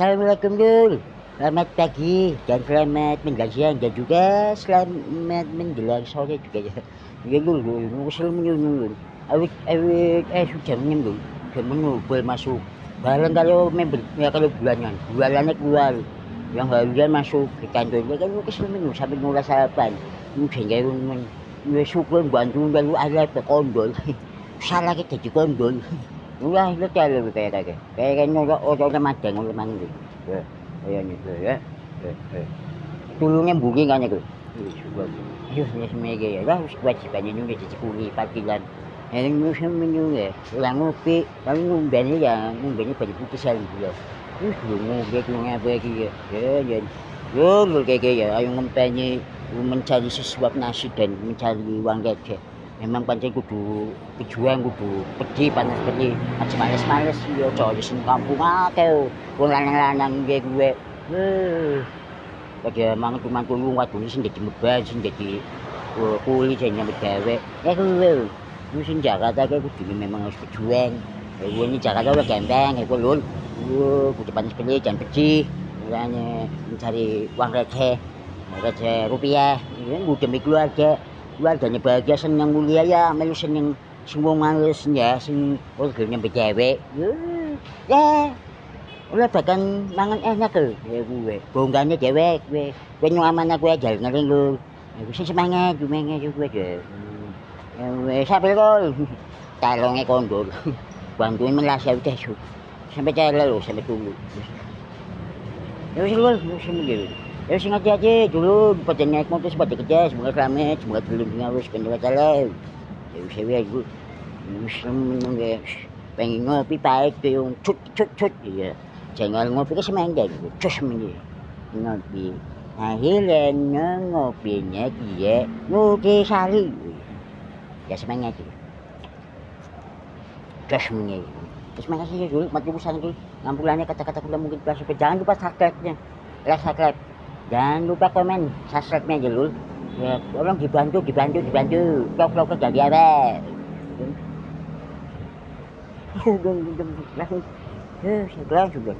Assalamualaikum Dul. Selamat pagi dan selamat menjelang siang dan juga selamat menjelang sore juga ya. Ya Dul, ngusul Dul. Awit sudah Dul. Sudah mengumpul masuk. Barang kalau member ya kalau bulanannya keluar. Yang harian masuk ke kantornya kan kesel minggu sampai mulai sarapan. Mungkin kayak ya syukur bantu lalu ada kondol. Salah kita di kondol. Ulah itu kalau kayak orang Ramadan orang mandi. Ya, ayan itu ya. Tulungnya buging kan itu. Syukur. Ayuh, ya semega ya. Lah kewajiban ini udah dicukuri panggilan. Yang musim minum ya. Ulang ngopi, tapi ngumbeni ya, ngumbeni pada putih saling dia. Belum ngopi apa lagi ya. Ya. Yo, kayak ya, ayo ngempeni mencari sesuap nasi dan mencari uang receh. Memang pancen kudu pejuang, kudu pedhi, panas pedhi, aja males-males yo aja sing kampung akeh wong lanang-lanang nggih kuwe. Pada mantu-mantu lu wadone sing dadi beban, sing dadi kuli sing nyambut gawe. Ya kuwe. Lu sing Jakarta kuwi kudune memang harus pejuang. Ini Jakarta udah gampang, ya lho. Kudu panas pedhi, jangan pedhi. Mulane mencari uang receh rupiah, ya demi keluarga. Keluarganya bahagia senang mulia ya melu seneng semua males ya sing orangnya becewek ya ulah bahkan mangan enak lho ya gue bonggane dewek gue nyuaman aku aja ngering lho sing semangat gue gue aja sampai kol talongnya kondol bantuin melas ya udah sampai cala lho sampai dulu ya wis lho gitu. Ya sing hati-hati dulu pada naik motor pada kerja semoga selamat semoga terlindungi harus kendala salah ya wis gue wis menunggu pengen ngopi pahit ke yung cut iya jangan ngopi ke semangga gitu cus menye ngopi akhirnya ngopinya dia ngopi sari ya semangat gitu cus menye terus makasih ya dulu mati busang dulu ngampulannya kata-kata kula mungkin kelas jangan lupa subscribe-nya like subscribe. Jangan lupa komen, subscribe-nya aja lul. Ya, tolong dibantu. Vlog dari awal. Udah, saya sudah.